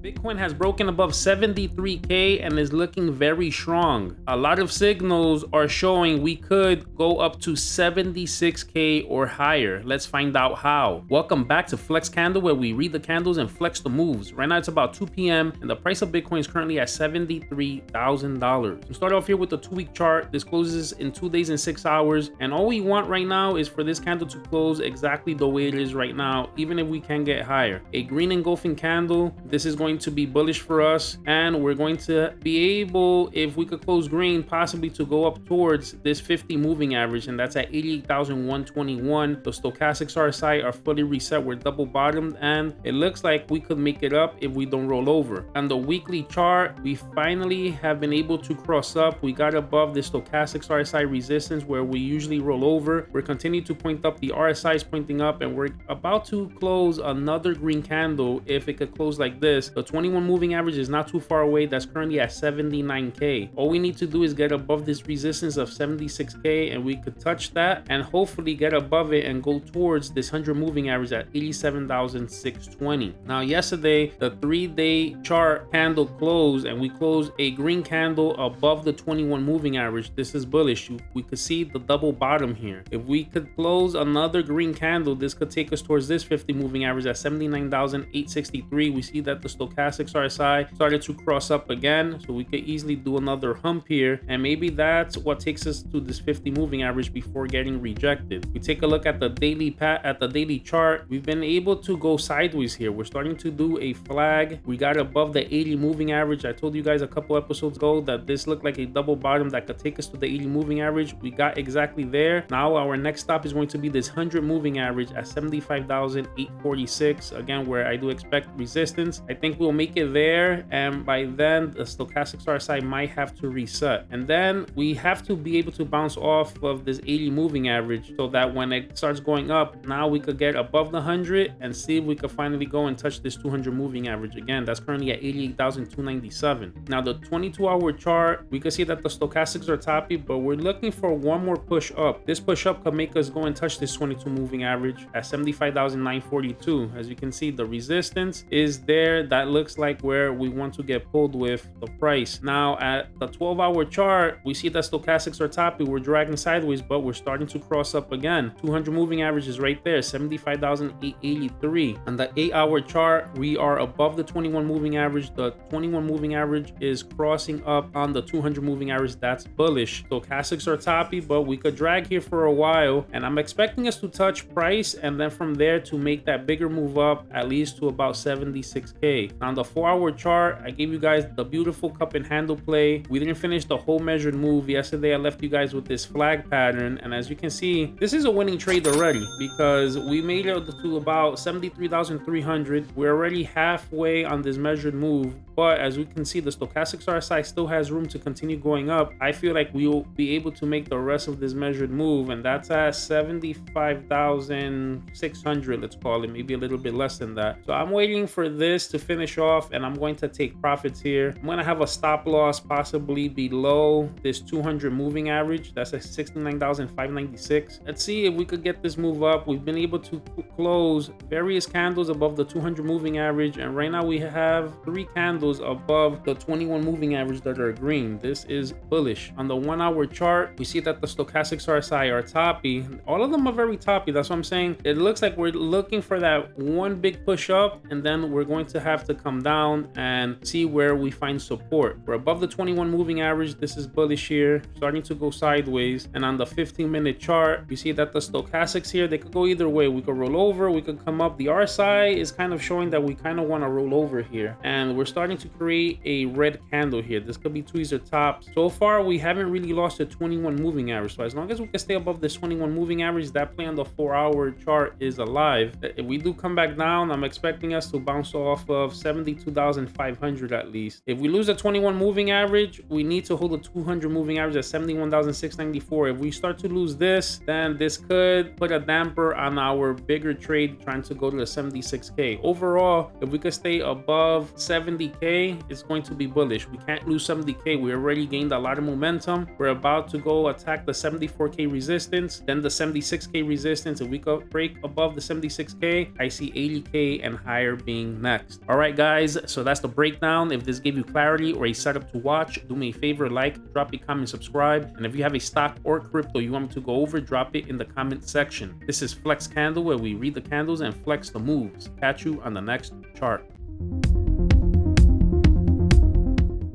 Bitcoin has broken above 73K and is looking very strong. A lot of signals are showing we could go up to 76K or higher. Let's find out how. Welcome back to flexcandle, where we read the candles and flex the moves. Right now it's about 2 p.m. and the price of Bitcoin is currently at $73,000. We start off here with the 2-week chart. This closes in 2 days and 6 hours, and all we want right now is for this candle to close exactly the way it is right now, even if we can get higher. A green engulfing candle. This is going to be bullish for us, and we're going to be able, if we could close green, possibly to go up towards this 50 moving average, and that's at 88,121. The stochastics RSI are fully reset. We're double bottomed, and it looks like we could make it up if we don't roll over. On the weekly chart, we finally have been able to cross up. We got above the stochastics RSI resistance where we usually roll over. We're continuing to point up. The RSI is pointing up, and we're about to close another green candle. If it could close like this, the 21 moving average is not too far away. That's currently at 79K. All we need to do is get above this resistance of 76K, and we could touch that and hopefully get above it and go towards this 100 moving average at 87,620. Now yesterday the 3-day chart candle closed, and we closed a green candle above the 21 moving average. This is bullish. We could see the double bottom here. If we could close another green candle, this could take us towards this 50 moving average at 79,863. We see that the stochastics RSI started to cross up again, so we could easily do another hump here, and maybe that's what takes us to this 50 moving average before getting rejected. We take a look at the daily chart. We've been able to go sideways here. We're starting to do a flag. We got above the 80 moving average. I told you guys a couple episodes ago that this looked like a double bottom that could take us to the 80 moving average. We got exactly there. Now our next stop is going to be this 100 moving average at 75,846, again where I do expect resistance. I think we'll make it there, and by then the stochastics RSI might have to reset, and then we have to be able to bounce off of this 80 moving average so that when it starts going up, now we could get above the 100 and see if we could finally go and touch this 200 moving average again. That's currently at 88,297. Now the 22-hour chart, we can see that the stochastics are toppy, but we're looking for one more push up. This push up could make us go and touch this 22 moving average at 75,942. As you can see, the resistance is there. That looks like where we want to get pulled with the price. Now at the 12-hour chart, we see that stochastics are toppy. We're dragging sideways, but we're starting to cross up again. 200 moving average is right there, 75,883. On the 8-hour chart, we are above the 21 moving average. The 21 moving average is crossing up on the 200 moving average. That's bullish. Stochastics are toppy, but we could drag here for a while, and I'm expecting us to touch price and then from there to make that bigger move up at least to about 76K. On the 4-hour chart, I gave you guys the beautiful cup and handle play. We didn't finish the whole measured move. Yesterday I left you guys with this flag pattern, and as you can see, this is a winning trade already because we made it to about 73,300. We're already halfway on this measured move, but as we can see, the stochastics RSI still has room to continue going up. I feel like we will be able to make the rest of this measured move, and that's at 75,600, let's call it, maybe a little bit less than that. So I'm waiting for this to finish off, and I'm going to take profits here. I'm going to have a stop loss possibly below this 200 moving average. That's at 69,596. Let's see if we could get this move up. We've been able to close various candles above the 200 moving average, and right now we have 3 candles above the 21 moving average that are green. This is bullish. On the 1-hour chart, we see that the stochastics RSI are toppy. All of them are very toppy. That's what I'm saying. It looks like we're looking for that one big push up, and then we're going to have to come down and see where we find support. We're above the 21 moving average. This is bullish here, starting to go sideways. And on the 15-minute chart, we see that the stochastics here, they could go either way. We could roll over, we could come up. The RSI is kind of showing that we kind of want to roll over here, and we're starting to create a red candle here. This could be tweezer tops. So far we haven't really lost the 21 moving average, so as long as we can stay above this 21 moving average, that play on the 4-hour chart is alive. If we do come back down, I'm expecting us to bounce off of 72,500 at least. If we lose the 21 moving average, we need to hold the 200 moving average at 71,694. If we start to lose this, then this could put a damper on our bigger trade trying to go to the 76K. Overall, if we could stay above 70K, it's going to be bullish. We can't lose 70K. We already gained a lot of momentum. We're about to go attack the 74K resistance, then the 76K resistance. If we could break above the 76K, I see 80K and higher being next. All right, right, guys, so that's the breakdown. If this gave you clarity or a setup to watch, do me a favor, like, drop a comment, subscribe. And if you have a stock or crypto you want me to go over, drop it in the comment section. This is Flex Candle, where we read the candles and flex the moves. Catch you on the next chart.